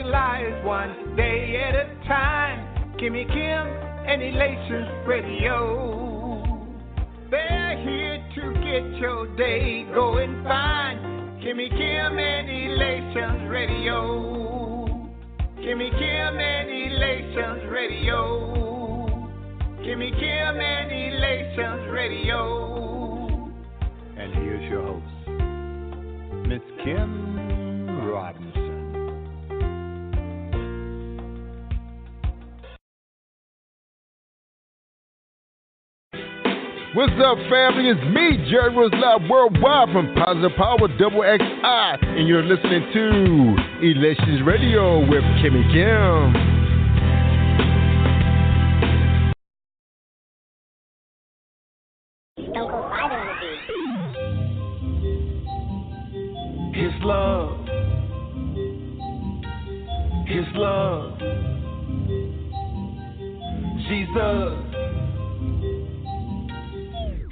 lives one day at a time. Kimmy Kim and Elations Radio. They're here to get your day going fine. Kimmy Kim and Elations Radio. Kimmy Kim and Elations Radio. Kimmy Kim and Elations Radio. And here's your host, Miss Kim Robinson. What's up, family? It's me, Jerry Rose Live Worldwide from Positive Power XXI, and you're listening to Elations Radio with Kimmy Kim. Don't go farther on the beat. His love. His love. Jesus.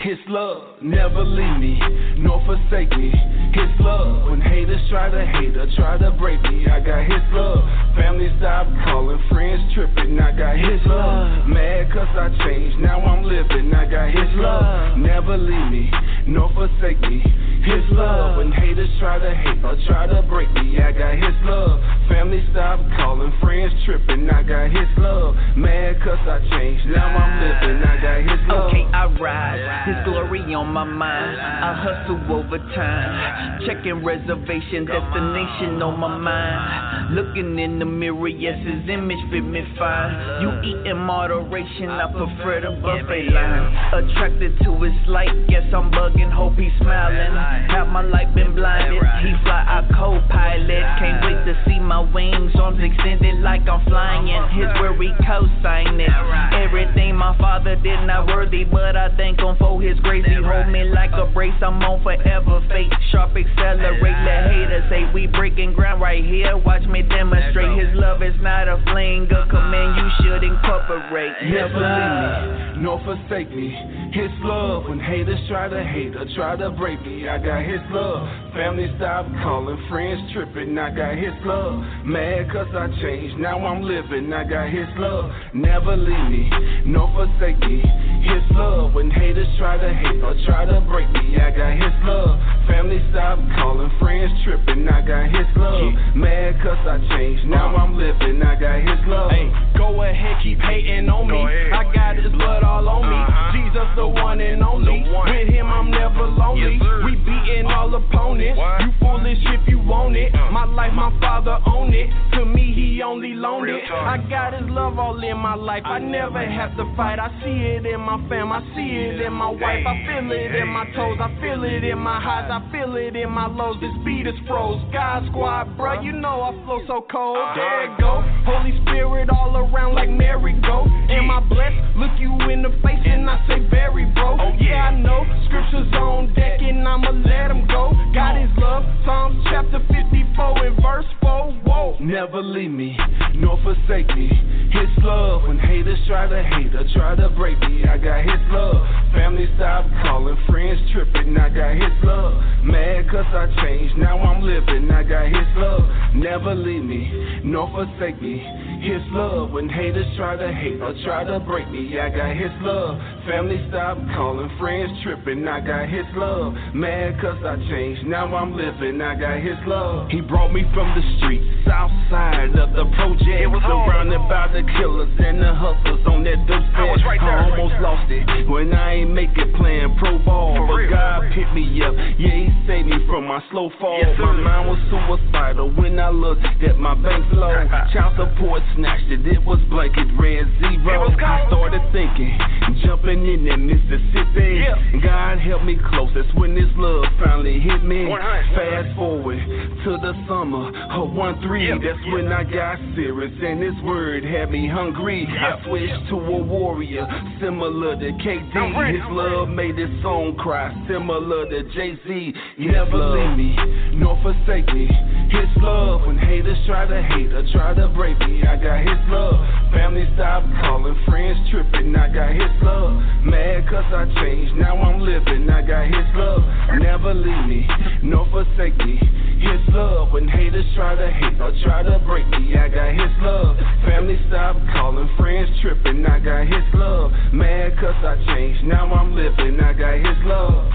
His love never leave me, nor forsake me. His love, when haters try to hate or try to break me, I got his love. Family stop calling, friends tripping, I got his love. Mad cause I changed, now I'm living, I got his love. Never leave me, nor forsake me. His love, when haters try to hate or try to break me, I got his love. Family stop calling, friends tripping, I got his love. Mad cause I changed, now I'm living, I got his love. Okay, I rise. His glory on my mind. I hustle overtime, checking reservation, destination on my mind. Looking in the mirror, yes, his image fit me fine. You eat in moderation, I prefer the buffet line. Attracted to his light, guess I'm bugging, hope he's smiling. Have my life been blinded? He fly, I co-pilot. Can't wait to see my wings, arms extended like I'm flying. His where he co-signed it. Everything my father did not worthy, but I thank him for his grace. He hold me like a brace, I'm on forever fate. Sharp accelerate, let haters say we breaking ground right here. Watch me demonstrate. His love is not a fling, a command you should incorporate. Never leave me, nor forsake me. His love, when haters try to hate or try to break me, I got his love. Family stop calling, friends tripping, I got his love. Mad cause I changed, now I'm living, I got his love. Never leave me, nor forsake me. His love, when haters try to hate or try to break me, I got his love. Family stop calling, friends tripping, I got his love. Mad cause I changed, now I'm living, I got his love. Hey, go ahead, keep hating on me. I got his blood all on me. Jesus the one and only. With him I'm never lonely. We beating all opponents. You foolish if you want it. My life, my father own it. To me, he only loaned it. I got his love all in my life. I never have to fight. I see it in my fam. I see it in my wife. I feel it in my toes. I feel it in my highs. I feel it in my lows. This beat is froze. God squad, bruh, you know I flow so cold. There it go. Holy Spirit all around like merry-go. Am I blessed? Look you in the face and I say very, bro. Yeah, I know. Scriptures on deck and I'ma let him go. God is love. Psalms chapter 54 and verse 4. Whoa. Never leave me, nor forsake me. His love, when haters try to hate or try to break me, I got his love. Family stop calling, friends tripping, I got his love. Mad cause I changed, now I'm living, I got his love. Never leave me, nor forsake me. His love, when haters try to hate or try to break me, I got his love. Family stop calling, friends tripping, I got his love. Mad cause I changed, now I'm living, I got his love. He brought me from the streets, south side of the project. It was surrounded by the killers and the hustlers on that dope set. I almost lost it when I ain't make it playing pro ball. But God picked me up, yeah, he saved me from my slow fall. My mind was suicidal when I looked at my bank flow. Child support snatched it, it was blanket red zero. I started thinking, jumping in that Mississippi. God helped me close, that's when this love finally hit me. Fast forward to the summer of 13, that's when I got serious and this word had me hungry. I switched to a warrior, similar to KD. His love made this song cry, similar to Jay-Z. Never leave me, nor forsake me. His love, when haters try to hate or try to break me, I got his love. Family stop calling, friends tripping, I got his love. Mad cause I changed, now I'm living, I got his love. Never leave me, nor forsake me. His love, when haters try to hate or try to break me, I got his love. Family stop calling, friends tripping, I got his love. Mad cause I changed, now I'm living, I got his love.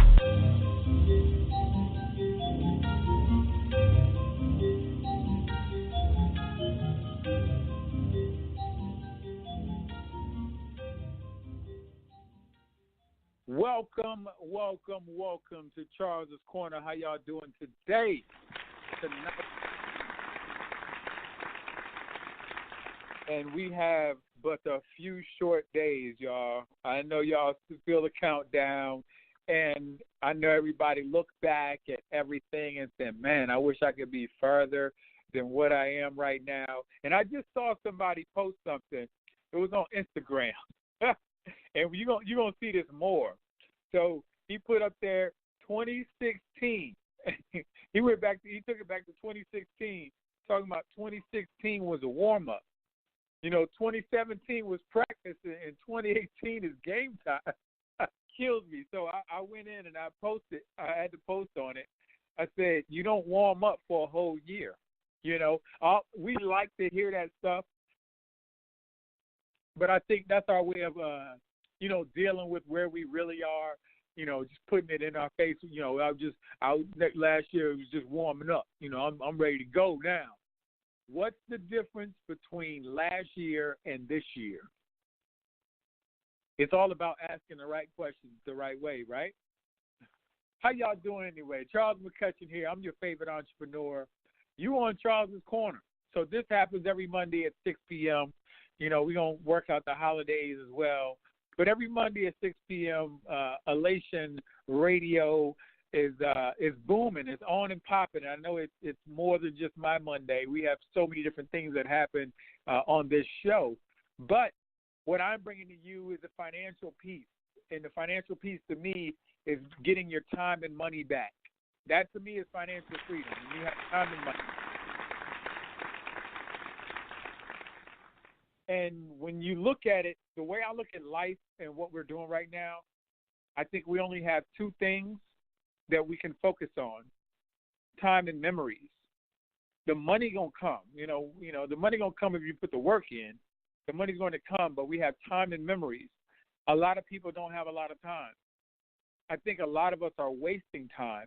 Welcome to Charles's Corner. How y'all doing today? Tonight. And we have but a few short days, y'all. I know y'all feel the countdown, and I know everybody look back at everything and say, man, I wish I could be further than what I am right now. And I just saw somebody post something. It was on Instagram. And you're gonna see this more. So he put up there 2016. He took it back to 2016, talking about 2016 was a warm up. 2017 was practice, and 2018 is game time. Kills me. So I went in and I posted. I had to post on it. I said, you don't warm up for a whole year. We like to hear that stuff, but I think that's our way of dealing with where we really are, just putting it in our face. Last year it was just warming up. I'm ready to go now. What's the difference between last year and this year? It's all about asking the right questions the right way, right? How y'all doing anyway? Charles McCutcheon here. I'm your favorite entrepreneur. You on Charles's Corner. So this happens every Monday at 6 p.m. We're going to work out the holidays as well. But every Monday at 6 p.m., Elation Radio is booming. It's on and popping. I know it's more than just my Monday. We have so many different things that happen on this show. But what I'm bringing to you is the financial piece. And the financial piece to me is getting your time and money back. That to me is financial freedom. When you have time and money. And when you look at it, the way I look at life and what we're doing right now, I think we only have two things that we can focus on: time and memories. The money gonna come, the money gonna come if you put the work in. The money's going to come, but we have time and memories. A lot of people don't have a lot of time. I think a lot of us are wasting time.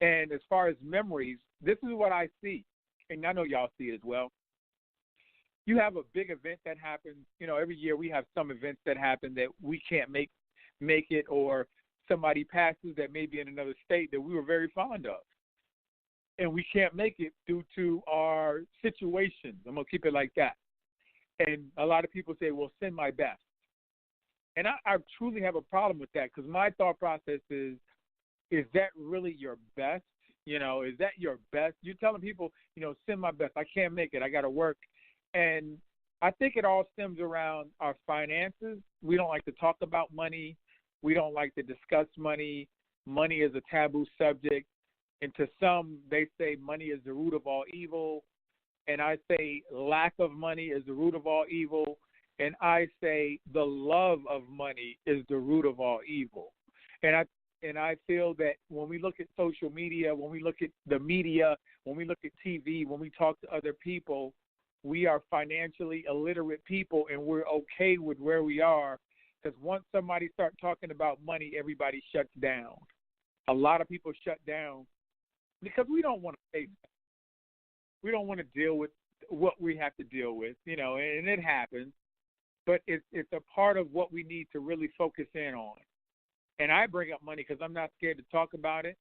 And as far as memories, this is what I see, and I know y'all see it as well. You have a big event that happens. Every year we have some events that happen that we can't make it, or somebody passes that may be in another state that we were very fond of. And we can't make it due to our situations. I'm going to keep it like that. And a lot of people say, well, send my best. And I truly have a problem with that, because my thought process is that really your best? Is that your best? You're telling people, send my best. I can't make it. I got to work. And I think it all stems around our finances. We don't like to talk about money. We don't like to discuss money. Money is a taboo subject. And to some, they say money is the root of all evil. And I say lack of money is the root of all evil. And I say the love of money is the root of all evil. And I feel that when we look at social media, when we look at the media, when we look at TV, when we talk to other people, we are financially illiterate people, and we're okay with where we are, because once somebody starts talking about money, everybody shuts down. A lot of people shut down because we don't want to face it. We don't want to deal with what we have to deal with, and it happens. But it's a part of what we need to really focus in on. And I bring up money because I'm not scared to talk about it.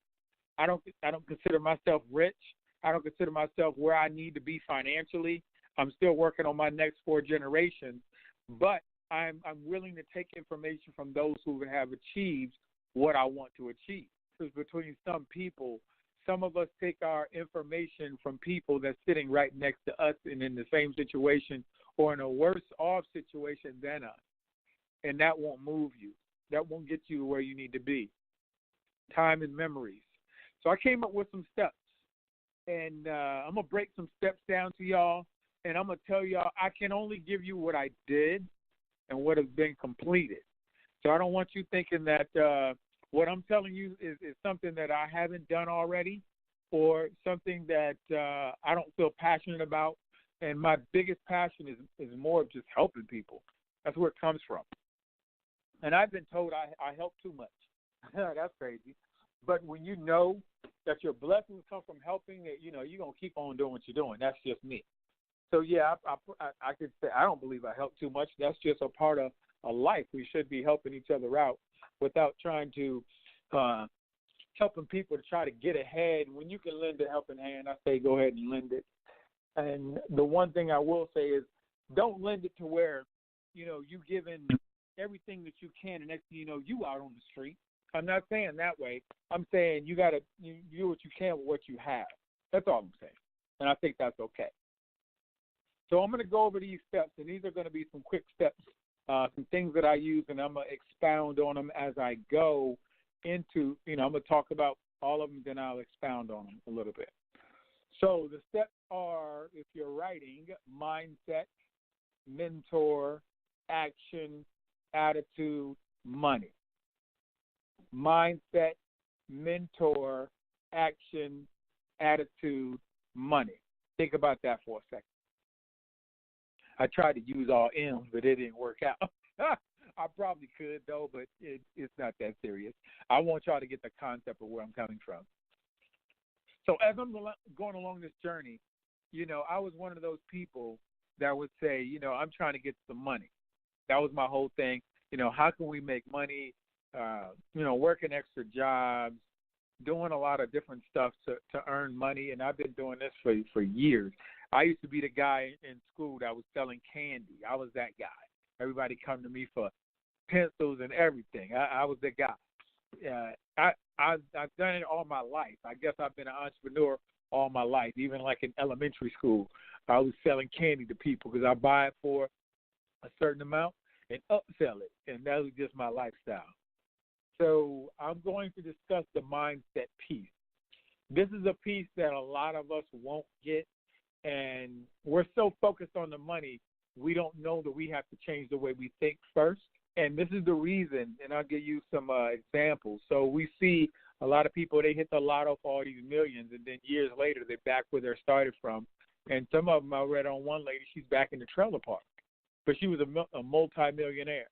I don't consider myself rich. I don't consider myself where I need to be financially. I'm still working on my next 4 generations. But I'm willing to take information from those who have achieved what I want to achieve. Because between some people, some of us take our information from people that's sitting right next to us and in the same situation or in a worse off situation than us. And that won't move you. That won't get you where you need to be. Time and memories. So I came up with some steps. And I'm going to break some steps down to y'all. And I'm going to tell y'all I can only give you what I did and what has been completed. So I don't want you thinking that what I'm telling you is something that I haven't done already. or something that I don't feel passionate about. And my biggest passion is more of just helping people. That's where it comes from. And I've been told I help too much. That's crazy. But when you know that your blessings come from helping, that you're going to keep on doing what you're doing. That's just me. So, yeah, I could say I don't believe I help too much. That's just a part of a life. We should be helping each other out without trying to helping people to try to get ahead. When you can lend a helping hand, I say go ahead and lend it. And the one thing I will say is don't lend it to where, you giving everything that you can, and next thing you know, you out on the street. I'm not saying that way. I'm saying you got to do what you can with what you have. That's all I'm saying. And I think that's okay. So I'm going to go over these steps, and these are going to be some quick steps, some things that I use, and I'm going to expound on them as I go into, I'm going to talk about all of them, then I'll expound on them a little bit. So the steps are, if you're writing, mindset, mentor, action, attitude, money. Mindset, mentor, action, attitude, money. Think about that for a second. I tried to use all M's, but it didn't work out. I probably could, though, but it's not that serious. I want y'all to get the concept of where I'm coming from. So as I'm going along this journey, I was one of those people that would say, I'm trying to get some money. That was my whole thing. How can we make money, working extra jobs, doing a lot of different stuff to earn money, and I've been doing this for years. I used to be the guy in school that was selling candy. I was that guy. Everybody come to me for pencils and everything. I was the guy. I've done it all my life. I guess I've been an entrepreneur all my life. Even like in elementary school, I was selling candy to people because I buy it for a certain amount and upsell it, and that was just my lifestyle. So I'm going to discuss the mindset piece. This is a piece that a lot of us won't get, and we're so focused on the money, we don't know that we have to change the way we think first. And this is the reason, and I'll give you some examples. So we see a lot of people, they hit the lotto for all these millions, and then years later, they're back where they started from. And some of them, I read on one lady, she's back in the trailer park. But she was a multi-millionaire,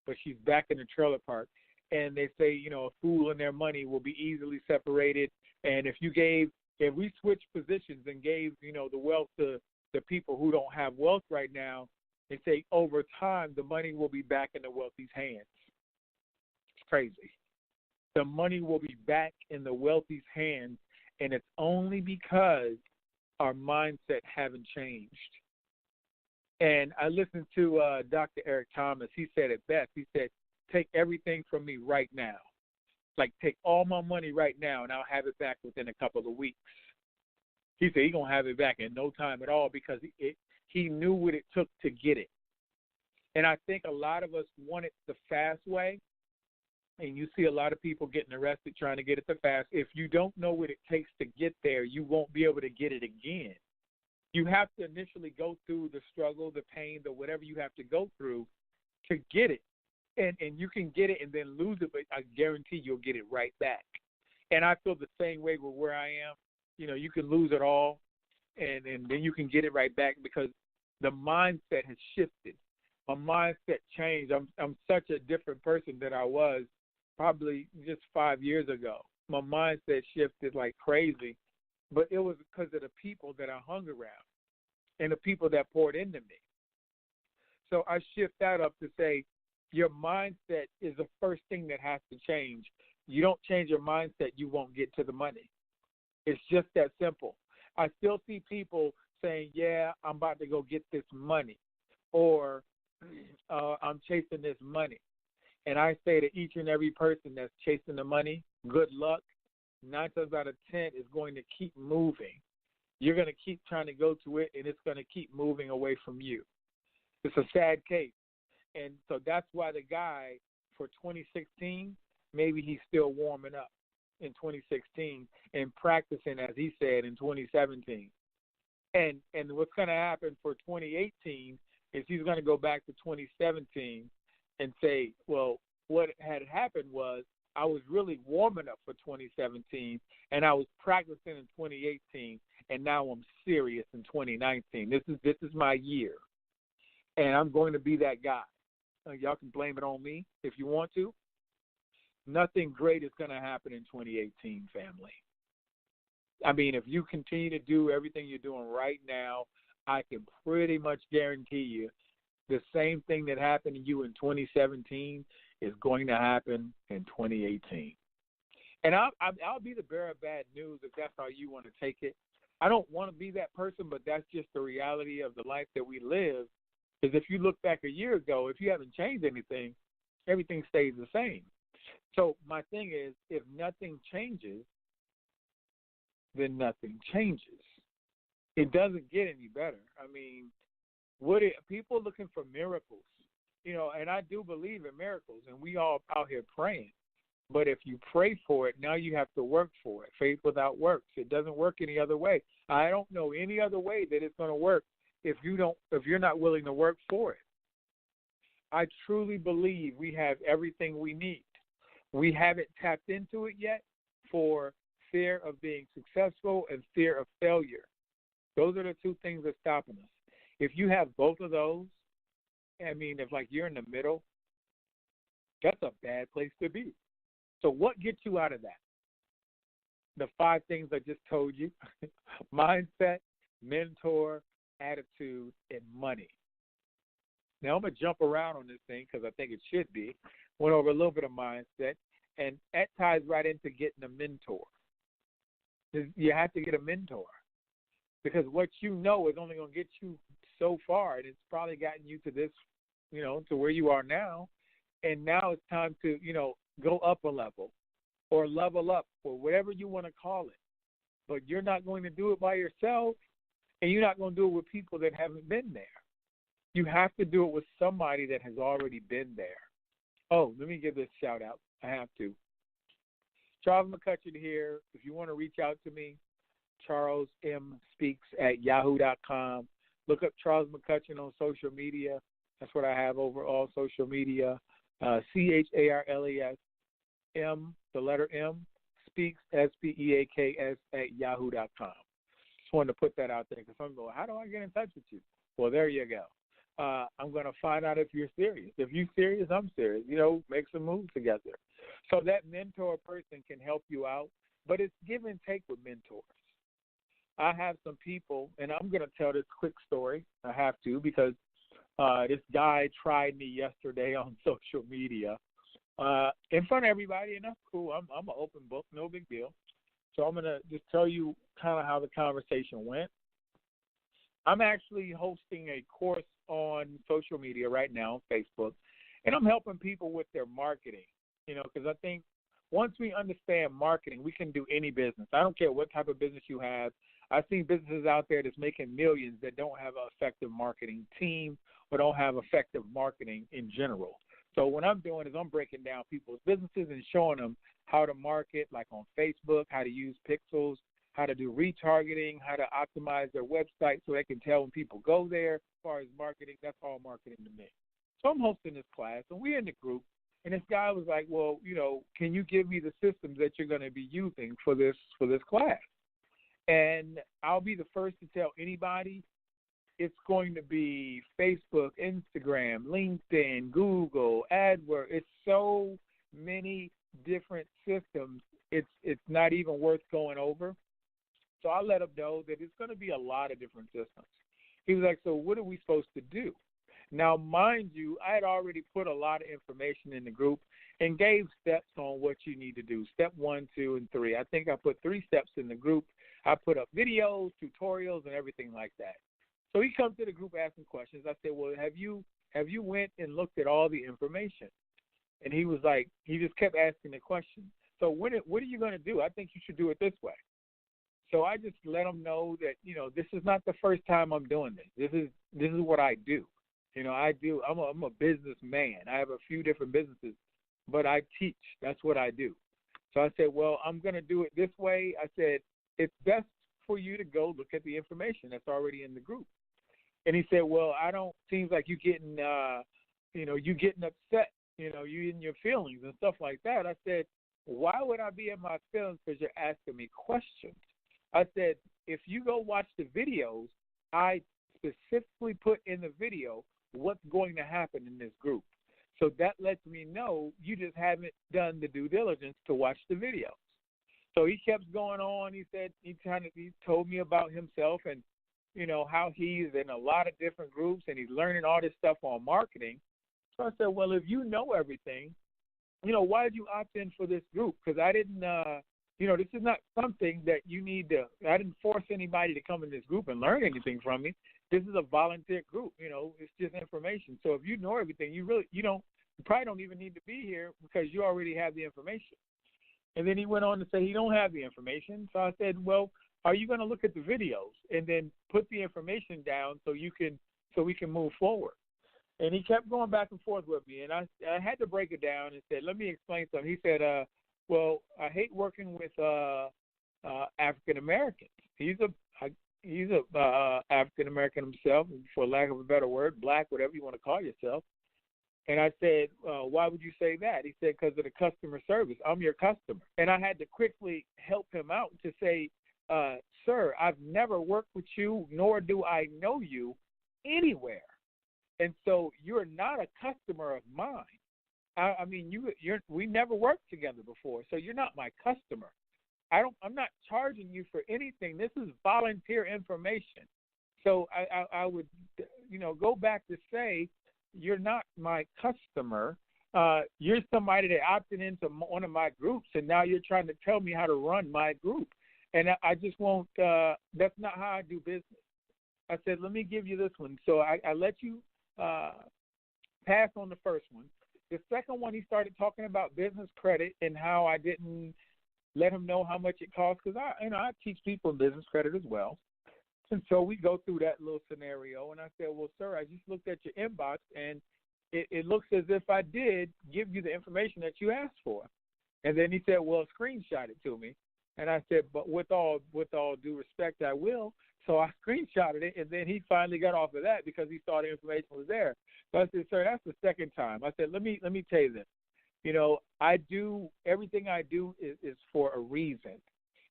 but she's back in the trailer park. And they say, a fool and their money will be easily separated. And if we switch positions and gave, the wealth to the people who don't have wealth right now, they say over time the money will be back in the wealthy's hands. It's crazy. The money will be back in the wealthy's hands, and it's only because our mindset haven't changed. And I listened to Dr. Eric Thomas. He said it best. He said, take everything from me right now. Like, take all my money right now, and I'll have it back within a couple of weeks. He said he's going to have it back in no time at all because he knew what it took to get it. And I think a lot of us want it the fast way, and you see a lot of people getting arrested trying to get it the fast. If you don't know what it takes to get there, you won't be able to get it again. You have to initially go through the struggle, the pain, the whatever you have to go through to get it. And you can get it and then lose it, but I guarantee you'll get it right back. And I feel the same way with where I am. You can lose it all, and then you can get it right back because the mindset has shifted. My mindset changed. I'm such a different person than I was probably just 5 years ago. My mindset shifted like crazy, but it was because of the people that I hung around and the people that poured into me. So I shift that up to say your mindset is the first thing that has to change. You don't change your mindset, you won't get to the money. It's just that simple. I still see people saying, yeah, I'm about to go get this money, or I'm chasing this money. And I say to each and every person that's chasing the money, good luck. 9 times out of 10 is going to keep moving. You're going to keep trying to go to it, and it's going to keep moving away from you. It's a sad case. And so that's why the guy for 2016, maybe he's still warming up in 2016 and practicing, as he said, in 2017. And what's going to happen for 2018 is he's going to go back to 2017 and say, well, what had happened was I was really warming up for 2017, and I was practicing in 2018, and now I'm serious in 2019. This is my year, and I'm going to be that guy. Y'all can blame it on me if you want to. Nothing great is going to happen in 2018, family. I mean, if you continue to do everything you're doing right now, I can pretty much guarantee you the same thing that happened to you in 2017 is going to happen in 2018. And I'll be the bearer of bad news if that's how you want to take it. I don't want to be that person, but that's just the reality of the life that we live. Because if you look back a year ago, if you haven't changed anything, everything stays the same. So my thing is, if nothing changes, then nothing changes. It doesn't get any better. I mean, people looking for miracles, and I do believe in miracles, and we all out here praying. But if you pray for it, now you have to work for it. Faith without works, it doesn't work any other way. I don't know any other way that it's going to work if you're not willing to work for it. I truly believe we have everything we need. We haven't tapped into it yet for fear of being successful and fear of failure. Those are the two things that's stopping us. If you have both of those, I mean, if you're in the middle, that's a bad place to be. So what gets you out of that? The 5 things I just told you: mindset, mentor, attitude, and money. Now I'm going to jump around on this thing because I think it should be. Went over a little bit of mindset, and that ties right into getting a mentor. You have to get a mentor because what you know is only going to get you so far, and it's probably gotten you to this, to where you are now. And now it's time to, go up a level or level up or whatever you want to call it. But you're not going to do it by yourself, and you're not going to do it with people that haven't been there. You have to do it with somebody that has already been there. Oh, let me give this shout out. I have to. Charles McCutcheon here. If you want to reach out to me, charlesmspeaks@yahoo.com. Look up Charles McCutcheon on social media. That's what I have over all social media. CHARLES the letter M, Speaks, SPEAKS @yahoo.com. Just wanted to put that out there because I'm going, how do I get in touch with you? Well, there you go. I'm going to find out if you're serious. If you're serious, I'm serious. Make some moves together. So that mentor person can help you out, but it's give and take with mentors. I have some people, and I'm going to tell this quick story. I have to because this guy tried me yesterday on social media in front of everybody, and that's cool. I'm an open book, no big deal. So I'm going to just tell you kind of how the conversation went. I'm actually hosting a course on social media right now on Facebook, and I'm helping people with their marketing, because I think once we understand marketing, we can do any business. I don't care what type of business you have. I've seen businesses out there that's making millions that don't have an effective marketing team or don't have effective marketing in general. So what I'm doing is I'm breaking down people's businesses and showing them how to market, like on Facebook, how to use pixels, how to do retargeting, how to optimize their website so they can tell when people go there. As far as marketing, that's all marketing to me. So I'm hosting this class, and we're in the group, and this guy was like, well, can you give me the systems that you're going to be using for this class? And I'll be the first to tell anybody it's going to be Facebook, Instagram, LinkedIn, Google, AdWords. It's so many different systems, it's not even worth going over. So I let him know that it's going to be a lot of different systems. He was like, so what are we supposed to do? Now, mind you, I had already put a lot of information in the group and gave steps on what you need to do, step 1, 2, and 3. I think I put 3 steps in the group. I put up videos, tutorials, and everything like that. So he comes to the group asking questions. I said, well, have you went and looked at all the information? And he was like, he just kept asking the question. So what are you going to do? I think you should do it this way. So I just let him know that, this is not the first time I'm doing this. This is what I do. I'm a businessman. I have a few different businesses, but I teach. That's what I do. So I said, well, I'm going to do it this way. I said, it's best for you to go look at the information that's already in the group. And he said, well, seems like you getting, you getting upset, you in your feelings and stuff like that. I said, why would I be in my feelings because you're asking me questions? I said, if you go watch the videos, I specifically put in the video what's going to happen in this group. So that lets me know you just haven't done the due diligence to watch the videos. So he kept going on. He said he told me about himself and, you know, how he's in a lot of different groups and he's learning all this stuff on marketing. So I said, well, if you know everything, you know, why did you opt in for this group? Because I didn't, you know, this is not something that you need to, I didn't force anybody to come in this group and learn anything from me. This is a volunteer group, you know, it's just information. So if you know everything, you probably don't even need to be here because you already have the information. And then he went on to say he don't have the information. So I said, well, are you going to look at the videos and then put the information down so we can move forward? And he kept going back and forth with me, and I had to break it down and said, let me explain something. He said, well, I hate working with African Americans. He's a African American himself, for lack of a better word, black, whatever you want to call yourself. And I said, why would you say that? He said, because of the customer service. I'm your customer. And I had to quickly help him out to say, sir, I've never worked with you, nor do I know you anywhere. And so you're not a customer of mine. I mean, we never worked together before, so you're not my customer. I'm not charging you for anything. This is volunteer information. So I would, you know, go back to say, you're not my customer. You're somebody that opted into one of my groups, and now you're trying to tell me how to run my group. And I just won't, that's not how I do business. I said, let me give you this one. So I let you pass on the first one. The second one, he started talking about business credit and how I didn't let him know how much it costs because I teach people business credit as well. And so we go through that little scenario, and I said, well, sir, I just looked at your inbox, and it looks as if I did give you the information that you asked for. And then he said, well, screenshot it to me. And I said, but with all due respect, I will. So I screenshotted it, and then he finally got off of that because he saw the information was there. So I said, sir, that's the second time. I said, let me tell you this. You know, everything I do is for a reason.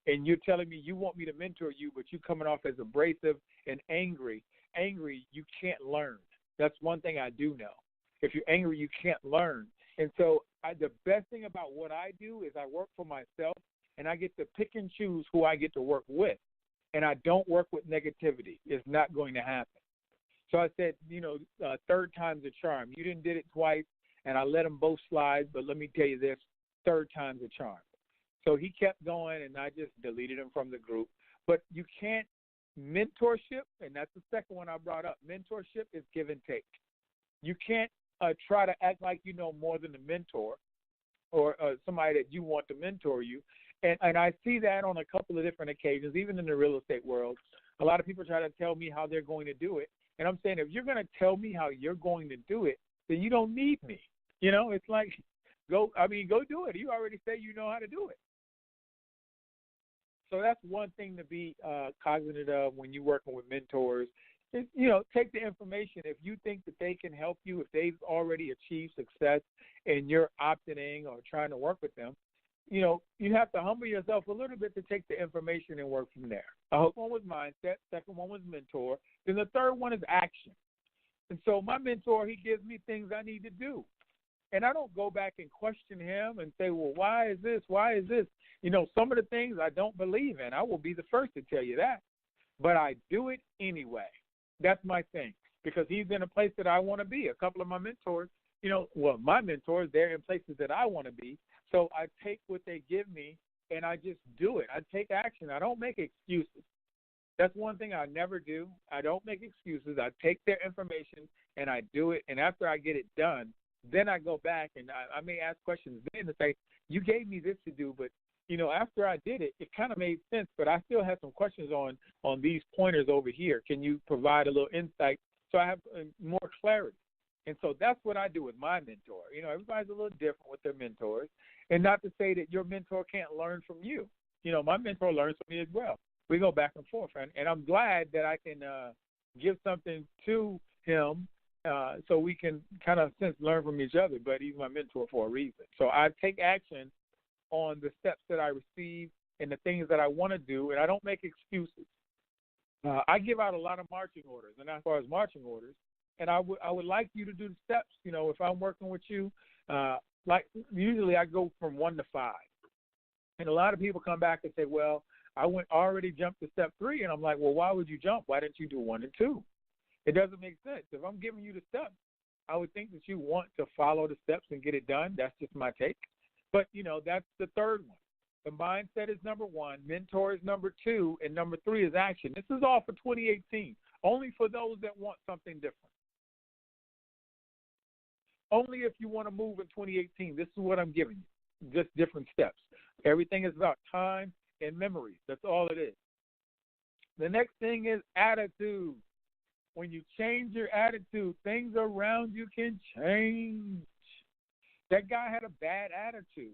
And you're telling me you want me to mentor you, but you coming off as abrasive and angry. Angry, you can't learn. That's one thing I do know. If you're angry, you can't learn. And so the best thing about what I do is I work for myself, and I get to pick and choose who I get to work with. And I don't work with negativity. It's not going to happen. So I said, you know, third time's a charm. You did it twice, and I let them both slide, but let me tell you this, third time's a charm. So he kept going, and I just deleted him from the group. But you can't, mentorship, and that's the second one I brought up, mentorship is give and take. You can't try to act like you know more than the mentor or somebody that you want to mentor you. And I see that on a couple of different occasions, even in the real estate world. A lot of people try to tell me how they're going to do it. And I'm saying, if you're going to tell me how you're going to do it, then you don't need me. You know, it's like, go do it. You already say you know how to do it. So that's one thing to be cognizant of when you're working with mentors. Is, you know, take the information. If you think that they can help you, if they've already achieved success and you're opting in or trying to work with them, you know, you have to humble yourself a little bit to take the information and work from there. The first one was mindset. Second one was mentor. Then the third one is action. And so my mentor, he gives me things I need to do. And I don't go back and question him and say, well, why is this? Why is this? You know, some of the things I don't believe in. I will be the first to tell you that. But I do it anyway. That's my thing. Because he's in a place that I want to be. A couple of my mentors, you know, well, my mentors, they're in places that I want to be. So I take what they give me, and I just do it. I take action. I don't make excuses. That's one thing I never do. I don't make excuses. I take their information, and I do it. And after I get it done, then I go back, and I may ask questions then to say, you gave me this to do, but, you know, after I did it, it kind of made sense, but I still have some questions on these pointers over here. Can you provide a little insight so I have more clarity? And so that's what I do with my mentor. You know, everybody's a little different with their mentors. And not to say that your mentor can't learn from you. You know, my mentor learns from me as well. We go back and forth. And I'm glad that I can give something to him so we can kind of learn from each other. But he's my mentor for a reason. So I take action on the steps that I receive and the things that I want to do, and I don't make excuses. I give out a lot of marching orders, and as far as marching orders, and I would like you to do the steps. You know, if I'm working with you, like usually I go from 1 to 5, and a lot of people come back and say, well, I already jumped to step 3, and I'm like, well, why would you jump? Why didn't you do 1 and 2? It doesn't make sense. If I'm giving you the steps, I would think that you want to follow the steps and get it done. That's just my take. But, you know, that's the third one. The mindset is number 1, mentor is number 2, and number 3 is action. This is all for 2018, only for those that want something different. Only if you want to move in 2018, this is what I'm giving you, just different steps. Everything is about time and memories. That's all it is. The next thing is attitude. When you change your attitude, things around you can change. That guy had a bad attitude.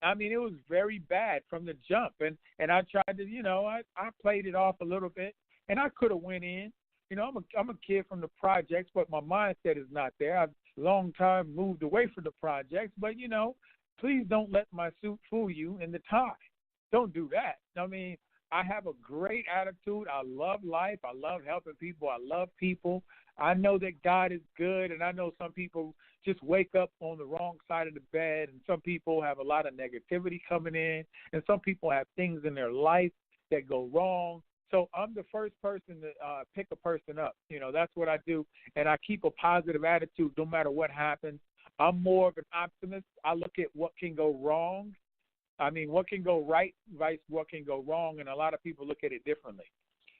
I mean, it was very bad from the jump, and I tried to, you know, I played it off a little bit, and I could have went in. You know, I'm a kid from the projects, but my mindset is not there. I've long time moved away from the projects, but you know, please don't let my suit fool you in the tie. Don't do that. I mean, I have a great attitude. I love life. I love helping people. I love people. I know that God is good, and I know some people just wake up on the wrong side of the bed, and some people have a lot of negativity coming in, and some people have things in their life that go wrong. So I'm the first person to pick a person up. You know, that's what I do, and I keep a positive attitude no matter what happens. I'm more of an optimist. I look at what can go wrong. I mean, what can go right, vice what can go wrong, and a lot of people look at it differently.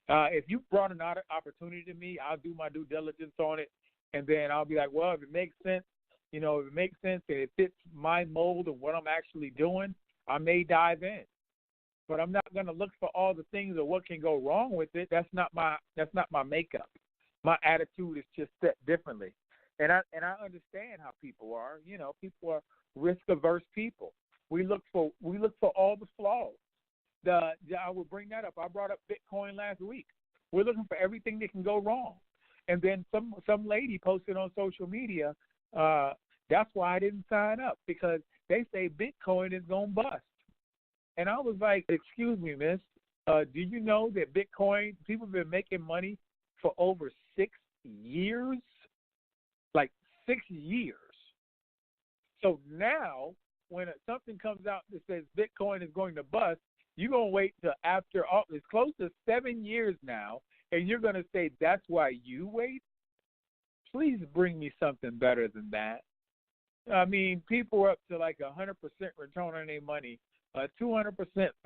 If you brought an opportunity to me, I'll do my due diligence on it, and then I'll be like, well, if it makes sense, you know, if it makes sense and it fits my mold of what I'm actually doing, I may dive in. But I'm not going to look for all the things or what can go wrong with it. That's not my makeup. My attitude is just set differently, and I understand how people are. You know, people are risk averse people. We look for all the flaws. I will bring that up. I brought up Bitcoin last week. We're looking for everything that can go wrong, and then some lady posted on social media. That's why I didn't sign up, because they say Bitcoin is gonna bust. And I was like, excuse me, miss, do you know that Bitcoin, people have been making money for over 6 years? Like 6 years. So now, when something comes out that says Bitcoin is going to bust, you're going to wait till after it's close to 7 years now, and you're going to say that's why you wait? Please bring me something better than that. I mean, people are up to like 100% return on their money, 200%,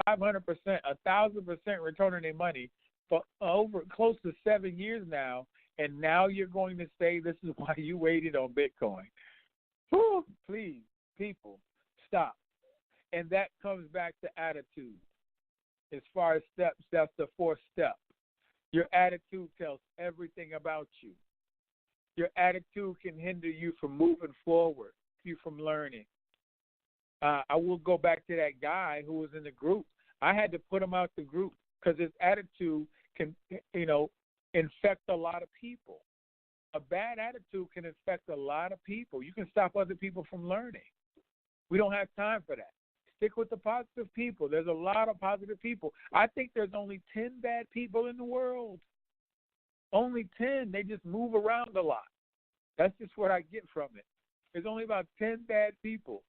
500%, 1,000% return on their money for over close to 7 years now, and now you're going to say this is why you waited on Bitcoin. Whew, please, people, stop. And that comes back to attitude. As far as steps, that's the 4th step. Your attitude tells everything about you. Your attitude can hinder you from moving forward, you from learning. I will go back to that guy who was in the group. I had to put him out the group because his attitude can, you know, infect a lot of people. A bad attitude can infect a lot of people. You can stop other people from learning. We don't have time for that. Stick with the positive people. There's a lot of positive people. I think there's only 10 bad people in the world. Only 10. They just move around a lot. That's just what I get from it. There's only about 10 bad people.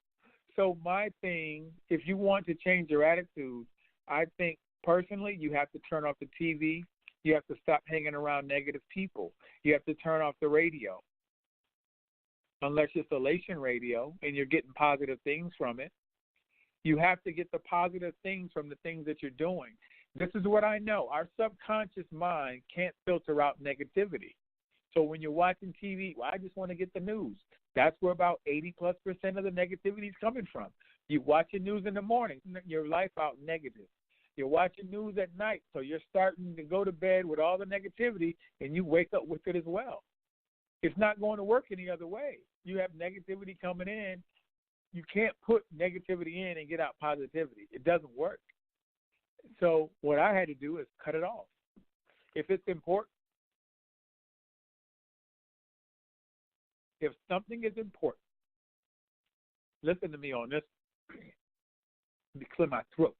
So my thing, if you want to change your attitude, I think personally you have to turn off the TV. You have to stop hanging around negative people. You have to turn off the radio. Unless it's elation radio and you're getting positive things from it. You have to get the positive things from the things that you're doing. This is what I know. Our subconscious mind can't filter out negativity. So when you're watching TV, well, I just want to get the news. That's where about 80+% of the negativity is coming from. You watch the news in the morning, your life out negative. You're watching news at night, so you're starting to go to bed with all the negativity, and you wake up with it as well. It's not going to work any other way. You have negativity coming in. You can't put negativity in and get out positivity. It doesn't work. So what I had to do is cut it off. If it's important, if something is important, listen to me on this. Let me clear my throat.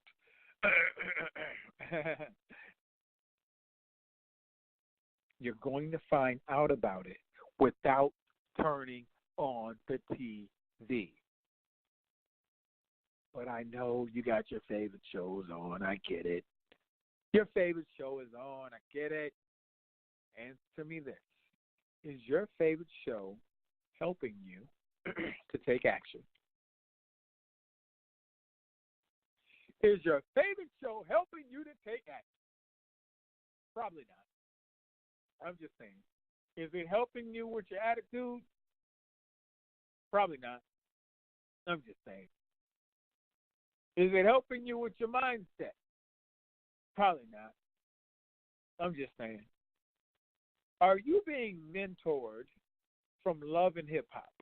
You're going to find out about it without turning on the TV. But I know you got your favorite shows on. I get it. Your favorite show is on. I get it. Answer me this. Is your favorite show helping you to take action? Is your favorite show helping you to take action? Probably not. I'm just saying. Is it helping you with your attitude? Probably not. I'm just saying. Is it helping you with your mindset? Probably not. I'm just saying. Are you being mentored from Love and Hip Hop?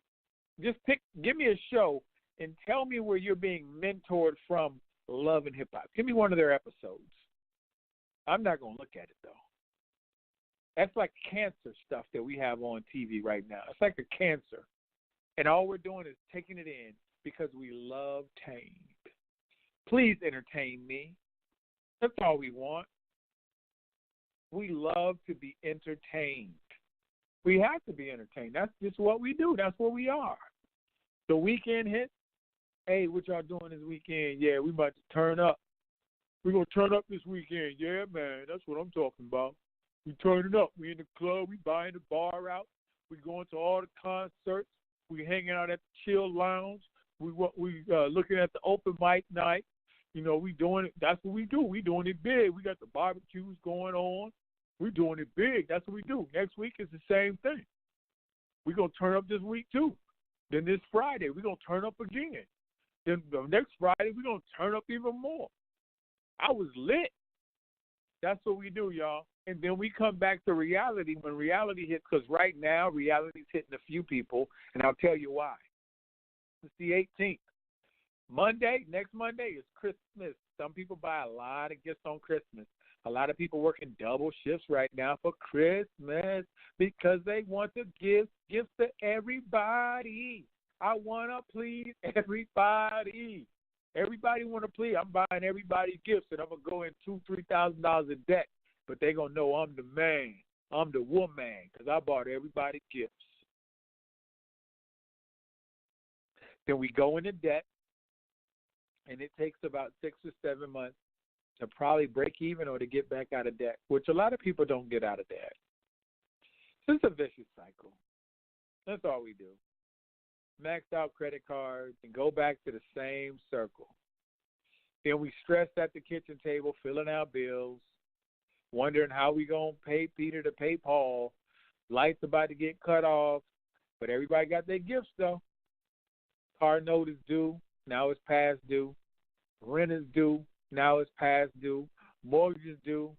Just give me a show and tell me where you're being mentored from Love and Hip Hop. Give me one of their episodes. I'm not going to look at it, though. That's like cancer stuff that we have on TV right now. It's like a cancer. And all we're doing is taking it in because we love Tame. Please entertain me. That's all we want. We love to be entertained. We have to be entertained. That's just what we do. That's what we are. The weekend hit. Hey, what y'all doing this weekend? Yeah, we about to turn up. We're going to turn up this weekend. Yeah, man, that's what I'm talking about. We turning up. We in the club. We buying the bar out. We going to all the concerts. We hanging out at the chill lounge. We looking at the open mic night. You know, we doing it. That's what we do. We doing it big. We got the barbecues going on. We doing it big. That's what we do. Next week is the same thing. We're going to turn up this week, too. Then this Friday, we're going to turn up again. Then the next Friday, we're going to turn up even more. I was lit. That's what we do, y'all. And then we come back to reality when reality hits, because right now reality's hitting a few people, and I'll tell you why. It's the 18th. Next Monday is Christmas. Some people buy a lot of gifts on Christmas. A lot of people working double shifts right now for Christmas because they want to give gifts to everybody. I want to please everybody. Everybody want to please. I'm buying everybody gifts, and I'm going to go in $2,000-$3,000 in debt. But they going to know I'm the man. I'm the woman because I bought everybody gifts. Then we go into debt, and it takes about 6 or 7 months to probably break even or to get back out of debt, which a lot of people don't get out of debt. It's a vicious cycle. That's all we do. Maxed out credit cards and go back to the same circle. Then we stress at the kitchen table, filling out bills, wondering how we going to pay Peter to pay Paul. Lights about to get cut off, but everybody got their gifts, though. Car note is due. Now it's past due. Rent is due. Now it's past due. Mortgage is due.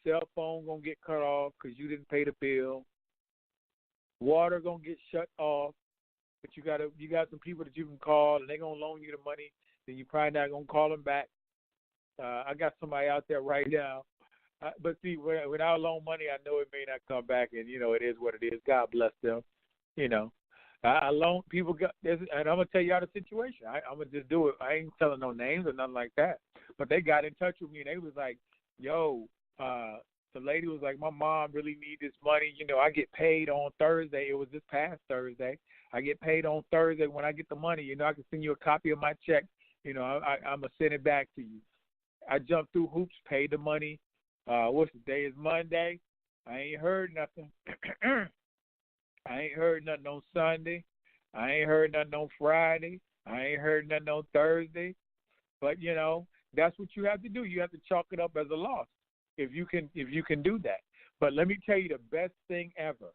Cell phone going to get cut off because you didn't pay the bill. Water going to get shut off. But you got some people that you can call, and they're going to loan you the money. Then you probably not going to call them back. I got somebody out there right now. But see, when I loan money, I know it may not come back, and, you know, it is what it is. God bless them. You know, I loan people, and I'm going to tell you all the situation. I'm going to just do it. I ain't telling no names or nothing like that. But they got in touch with me, and they was like, yo, the lady was like, my mom really need this money. You know, I get paid on Thursday. It was this past Thursday. I get paid on Thursday. When I get the money, you know, I can send you a copy of my check. You know, I'm going to send it back to you. I jumped through hoops, paid the money. What's the day? Is Monday. I ain't heard nothing. I ain't heard nothing on Sunday. I ain't heard nothing on Friday. I ain't heard nothing on Thursday. But, you know, that's what you have to do. You have to chalk it up as a loss if you can do that. But let me tell you the best thing ever.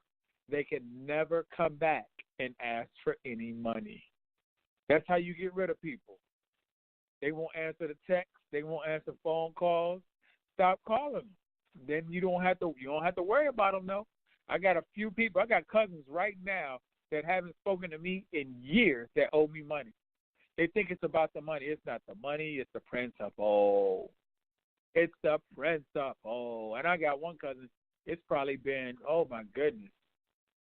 They can never come back and ask for any money. That's how you get rid of people. They won't answer the text. They won't answer phone calls. Stop calling them. Then you don't have to worry about them, though. I got a few people. I got cousins right now that haven't spoken to me in years that owe me money. They think it's about the money. It's not the money. It's the principle. It's the principle. And I got one cousin. It's probably been, oh, my goodness,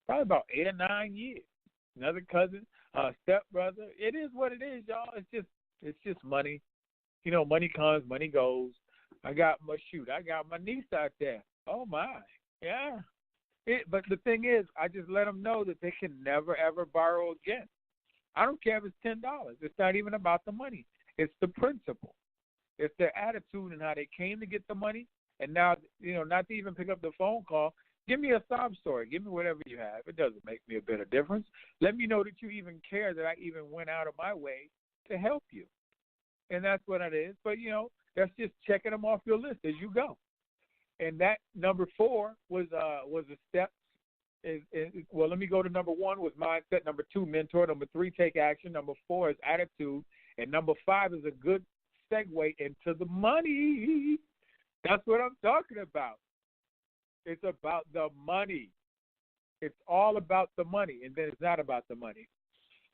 probably about 8 or 9 years. Another cousin, stepbrother. It is what it is, y'all. It's just money. money comes, money goes. I got my niece out there. Oh my, yeah. But the thing is, I just let them know that they can never ever borrow again. I don't care if it's $10. It's not even about the money. It's the principle. It's their attitude and how they came to get the money, and now not to even pick up the phone call. Give me a sob story. Give me whatever you have. It doesn't make me a bit of difference. Let me know that you even care, that I even went out of my way to help you. And that's what it is. But, that's just checking them off your list as you go. And that number 4 was a step. Well, let me go to number 1 was mindset. Number 2, mentor. Number 3, take action. Number 4 is attitude. And number 5 is a good segue into the money. That's what I'm talking about. It's about the money. It's all about the money, and then it's not about the money.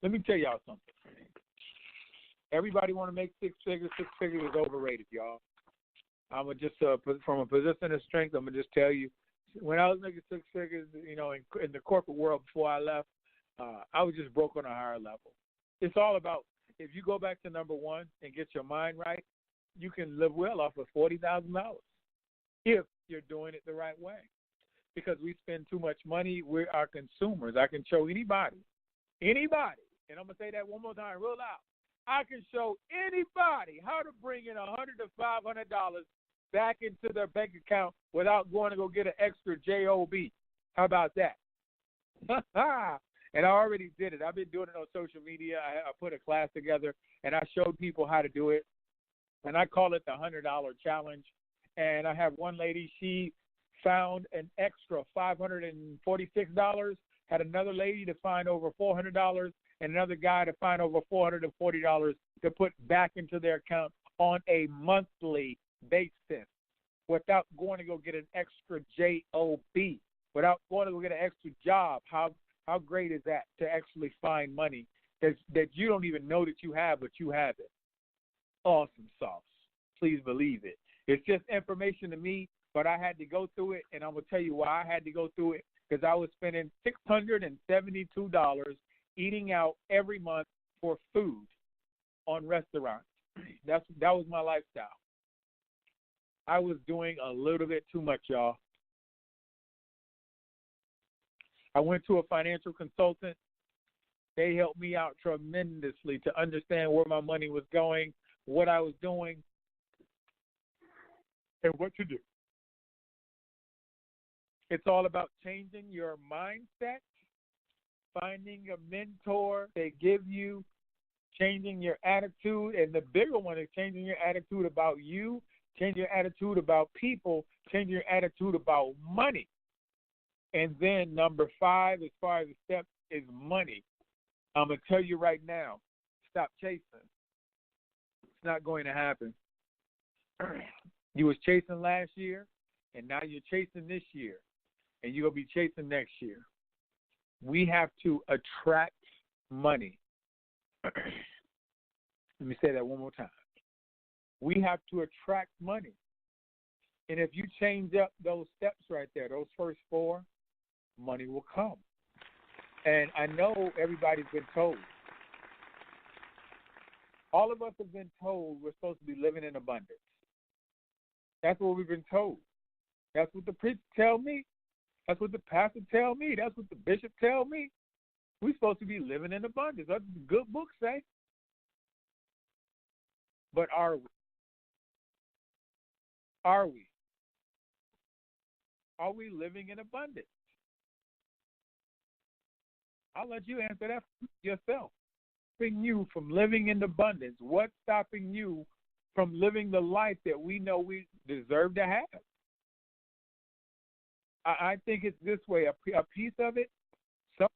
Let me tell y'all something. Everybody want to make 6 figures. 6 figures is overrated, y'all. I'm going to just, from a position of strength, I'm going to just tell you, when I was making 6 figures, in the corporate world before I left, I was just broke on a higher level. It's all about, if you go back to number 1 and get your mind right, you can live well off of $40,000 if you're doing it the right way. Because we spend too much money, we are consumers. I can show anybody, and I'm going to say that one more time real loud, I can show anybody how to bring in $100 to $500 back into their bank account without going to go get an extra job. How about that? And I already did it. I've been doing it on social media. I put a class together, and I showed people how to do it. And I call it the $100 challenge. And I have one lady, she found an extra $546, had another lady to find over $400, and another guy to find over $440 to put back into their account on a monthly basis without going to go get an extra job, without going to go get an extra job. How great is that, to actually find money that you don't even know that you have, but you have it? Awesome sauce. Please believe it. It's just information to me, but I had to go through it, and I'm going to tell you why I had to go through it, because I was spending $672 eating out every month for food on restaurants. That was my lifestyle. I was doing a little bit too much, y'all. I went to a financial consultant. They helped me out tremendously to understand where my money was going, what I was doing, and what to do. It's all about changing your mindset, finding a mentor that give you, changing your attitude, and the bigger one is changing your attitude about you, changing your attitude about people, changing your attitude about money. And then number 5, as far as the steps, is money. I'm going to tell you right now, stop chasing. It's not going to happen. You was chasing last year, and now you're chasing this year, and you're going to be chasing next year. We have to attract money. Let me say that one more time. We have to attract money. And if you change up those steps right there, those first 4, money will come. And I know everybody's been told. All of us have been told we're supposed to be living in abundance. That's what we've been told. That's what the preacher tell me. That's what the pastor tell me. That's what the bishop tell me. We're supposed to be living in abundance. That's what the good books say. But are we? Are we? Are we living in abundance? I'll let you answer that yourself. Stopping you from living in abundance? What's stopping you from living the life that we know we deserve to have? I think it's this way. A piece of it, some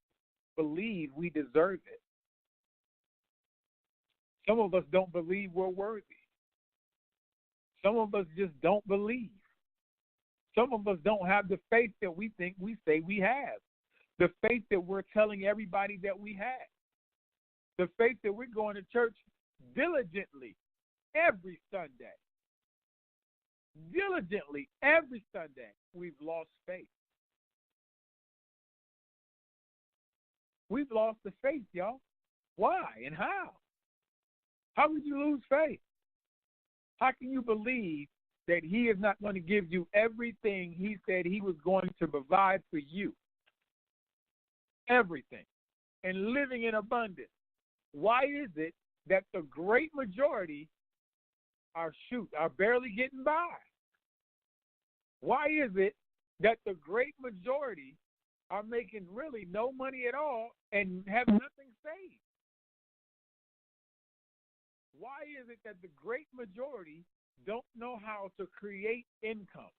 believe we deserve it. Some of us don't believe we're worthy. Some of us just don't believe. Some of us don't have the faith that we think we say we have. The faith that we're telling everybody that we have. The faith that we're going to church diligently every Sunday. Diligently every Sunday. We've lost faith. We've lost the faith, y'all. Why and how? How would you lose faith? How can you believe that he is not going to give you everything he said he was going to provide for you? Everything. And living in abundance. Why is it that the great majority are barely getting by? Why is it that the great majority are making really no money at all and have nothing saved? Why is it that the great majority don't know how to create income?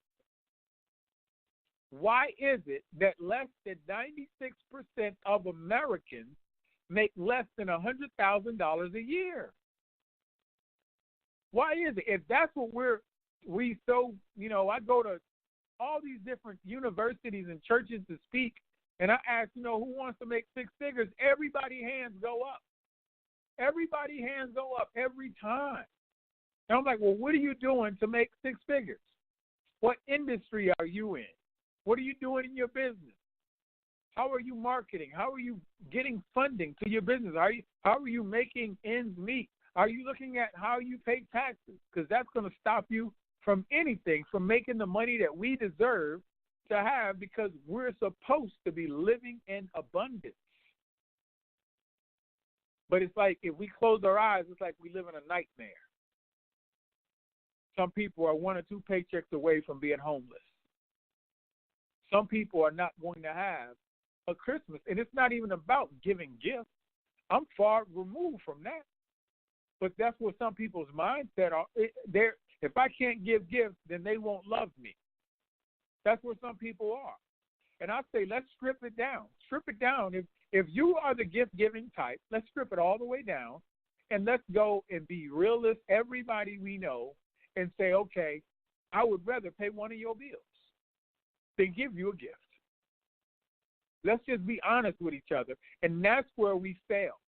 Why is it that less than 96% of Americans make less than $100,000 a year? Why is it? If that's what I go to all these different universities and churches to speak, and I ask, who wants to make six figures? Everybody's hands go up. Everybody's hands go up every time. And I'm like, well, what are you doing to make six figures? What industry are you in? What are you doing in your business? How are you marketing? How are you getting funding to your business? How are you making ends meet? Are you looking at how you pay taxes? Because that's going to stop you from anything, from making the money that we deserve to have, because we're supposed to be living in abundance. But it's like if we close our eyes, it's like we live in a nightmare. Some people are 1 or 2 paychecks away from being homeless. Some people are not going to have a Christmas. And it's not even about giving gifts. I'm far removed from that. But that's what some people's mindset are. If I can't give gifts, then they won't love me. That's where some people are. And I say, let's strip it down. Strip it down. If you are the gift-giving type, let's strip it all the way down, and let's go and be realist, everybody we know, and say, okay, I would rather pay one of your bills than give you a gift. Let's just be honest with each other, and that's where we fail.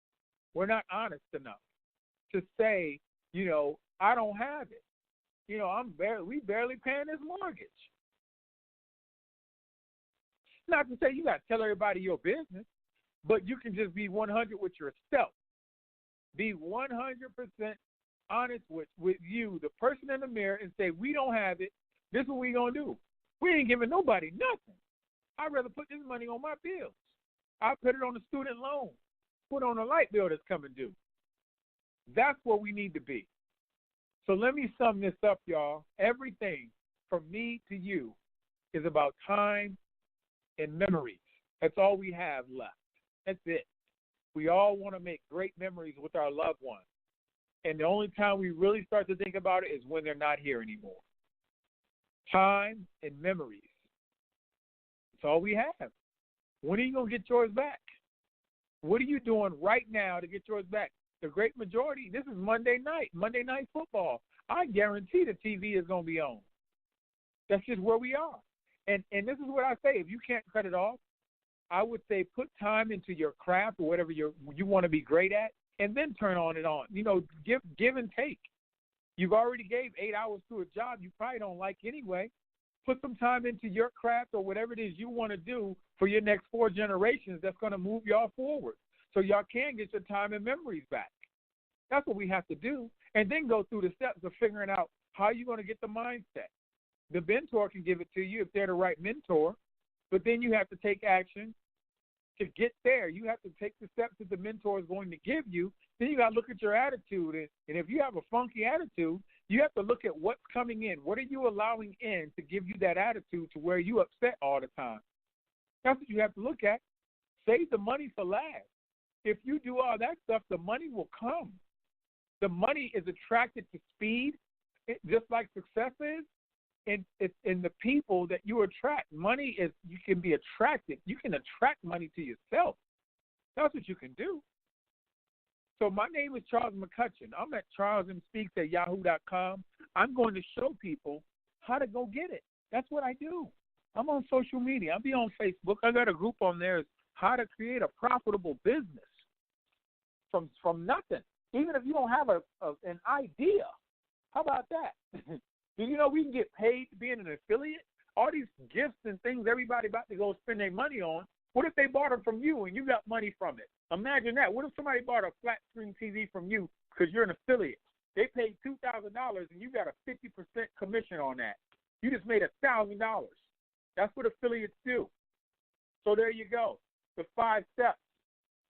We're not honest enough to say, I don't have it. We barely paying this mortgage. Not to say you got to tell everybody your business, but you can just be 100 with yourself. Be 100% honest with you, the person in the mirror, and say, we don't have it. This is what we going to do. We ain't giving nobody nothing. I'd rather put this money on my bills. I'll put it on the student loan. Put on a light bill that's coming due. That's where we need to be. So let me sum this up, y'all. Everything from me to you is about time and memories. That's all we have left. That's it. We all want to make great memories with our loved ones. And the only time we really start to think about it is when they're not here anymore. Time and memories. That's all we have. When are you going to get yours back? What are you doing right now to get yours back? The great majority, this is Monday Night Football. I guarantee the TV is going to be on. That's just where we are. And this is what I say. If you can't cut it off, I would say put time into your craft or whatever you want to be great at, and then turn on it on. Give and take. You've already gave 8 hours to a job you probably don't like anyway. Put some time into your craft or whatever it is you want to do for your next 4 generations that's going to move y'all forward so y'all can get your time and memories back. That's what we have to do. And then go through the steps of figuring out how you're going to get the mindset. The mentor can give it to you if they're the right mentor, but then you have to take action to get there. You have to take the steps that the mentor is going to give you. Then you got to look at your attitude. And if you have a funky attitude, you have to look at what's coming in. What are you allowing in to give you that attitude to where you upset all the time? That's what you have to look at. Save the money for last. If you do all that stuff, the money will come. The money is attracted to speed, just like success is. And it's in the people that you attract. Money is, you can be attracted. You can attract money to yourself. That's what you can do. So my name is Charles McCutcheon. I'm at charlesmspeaks@yahoo.com. I'm going to show people how to go get it. That's what I do. I'm on social media. I'll be on Facebook. I got a group on there, how to create a profitable business from nothing. Even if you don't have an idea. How about that? Do you know we can get paid being an affiliate? All these gifts and things everybody about to go spend their money on, what if they bought them from you and you got money from it? Imagine that. What if somebody bought a flat screen TV from you because you're an affiliate They paid $2,000 and you got a 50% commission on that. You just made $1,000. That's what affiliates do. So there you go. The 5 steps.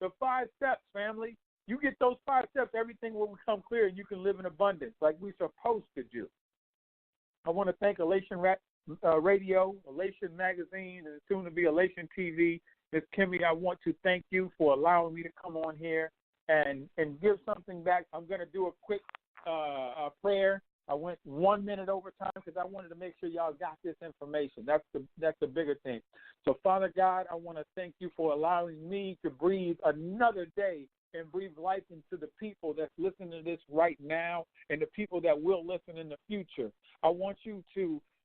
The 5 steps, family. You get those 5 steps, everything will become clear and you can live in abundance like we're supposed to do. I want to thank Elation Radio, Elation Magazine, and soon to be Elation TV. Ms. Kimmy, I want to thank you for allowing me to come on here and give something back. I'm going to do a quick prayer. I went 1 minute over time because I wanted to make sure y'all got this information. That's the bigger thing. So, Father God, I want to thank you for allowing me to breathe another day and breathe life into the people that's listening to this right now and the people that will listen in the future.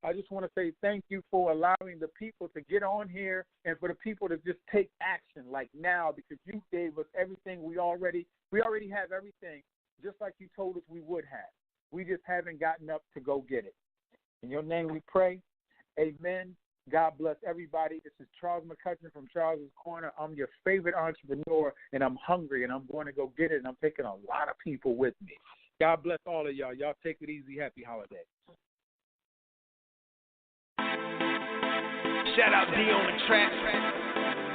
I just want to say thank you for allowing the people to get on here and for the people to just take action like now, because you gave us everything we already have everything just like you told us we would have. We just haven't gotten up to go get it. In your name we pray. Amen. God bless everybody. This is Charles McCutcheon from Charles's Corner. I'm your favorite entrepreneur, and I'm hungry, and I'm going to go get it, and I'm taking a lot of people with me. God bless all of y'all. Y'all take it easy. Happy holidays. Shout out D on the track,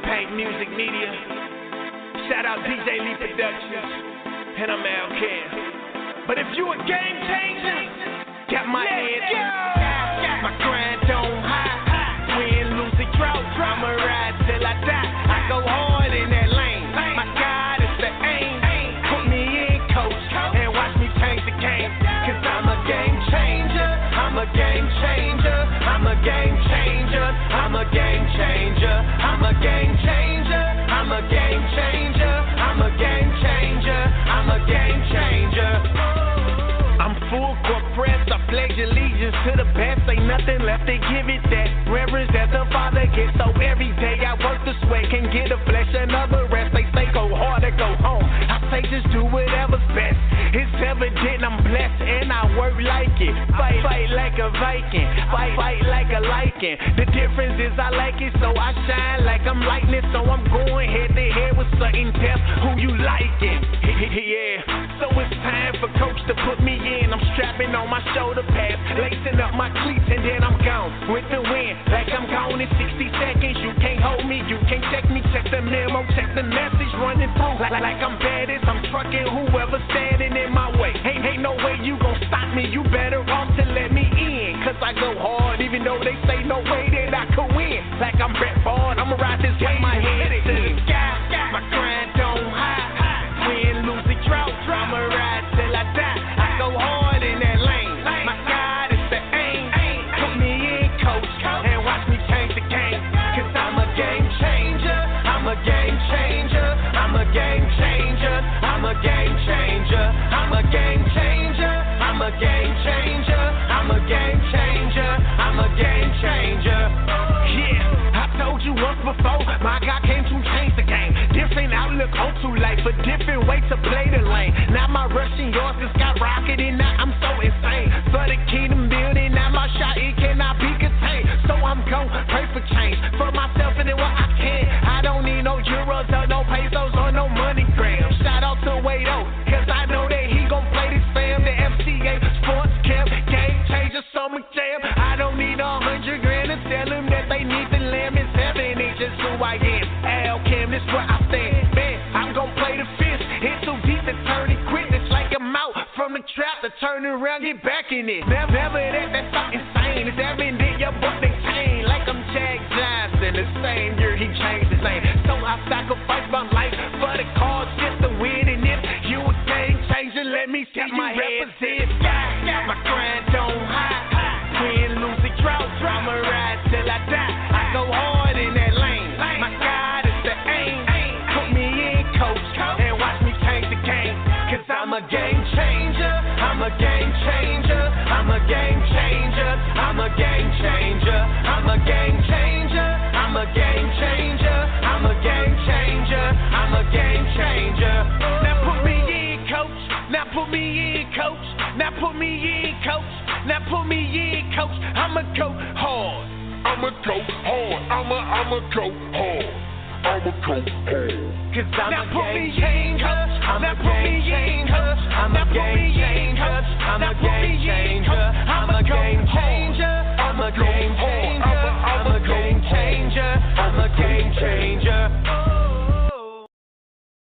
Paint Music Media. Shout out DJ Lee Productions, and I'm Al Care. But if you a game changer, got my head, my grind on high, win, lose, and drought. I'ma ride till I die. I go hard in that lane. My God is the aim. Put me in, coach, and watch me change the game. Cause I'm a game changer. I'm a game changer. I'm a game changer. I'm a game changer. I'm a game changer. I'm a game changer. I'm a game changer. I'm a game changer. I'm full court press. I pledge allegiance to the best. Ain't nothing left to give it that reverence that the Father gets. So every day I work the sweat, can get a flesh another rest. They say go hard or go home. I say just do whatever's best. It's evident I'm blessed and I work like it. Fight like a Viking. Fight like a lichen. The difference is I like it, so I shine like I'm lightning. So I'm going head to head with certain depth. Who you liking? Yeah. So it's time for coach to put me in. I'm strapping on my shoulder pads, lacing up my cleats, and then I'm gone with the wind. Like I'm gone in 60 seconds. You can't hold me, you can't check me. Check the memo, check the message running through. Like I'm baddest, I'm trucking whoever standing in my way. Ain't no way you gon' stop me. You better off to let me in. Cause I go hard, even though they say no way that I could win. Like I'm Brett Ford, I'ma ride this way. My head to the sky, my grind on high. Win, lose, and drought. I'ma ride till I die. I go hard in that lane. My God is the aim. Put me in, coach, and watch me change the game. Cause I'm a game changer. I'm a game changer. I'm a game changer. I'm a game changer. I'm a game changer. I'm a game changer. I'm a game changer. I'm a game changer. Yeah, I told you once before, my God came to change the game. Different outlook on to life, a different way to play the lane. Now my rushing yours is skyrocketing. Now I'm so insane. For the kingdom building, now my shot, it cannot be contained. So I'm gon' pray for change for myself and then what I can. I don't need no euros or no pesos or no money grams. Shout out to Wado, cause I know that he gon' play this fam. The FCA Sports Camp, game changer, summer jam. I don't need $100 grand to tell them that they need the lamb. It's heaven, ain't just who I am. Al Kim, this where I stand. Man, I'm gon' play the fist. It's too deep to turn it quick. It's like I'm out from the trap to turn around, get back in it. Never that's so insane. It's evident your book they change. Like I'm Jack Johnson, the same year he changed his name. So I sacrifice my life for the cause just to win. And if you a game changer, let me see you represent. My grind on high. Win, lose, and drought. I'ma ride till I die. I go hard in that lane. My God is the aim. Put me in, coach, and watch me change the game. Cause I'm a game changer. I'm a game changer. I'm a game changer. I'm a game changer. I'm a game changer. I'm a game changer. I'm a game changer. I'm a game changer. Now put me in, coach. Now put me in, coach. Now put me in, coach. Now put me in, coach. I'ma go hard. I'ma go hard. I'ma go hard. I'ma go hard. Cause I'm a game changer. I'm a game changer. I'm a game changer. I'm a game changer. I'm a game changer. I'm a game changer. I'm a game changer. I'm a game changer.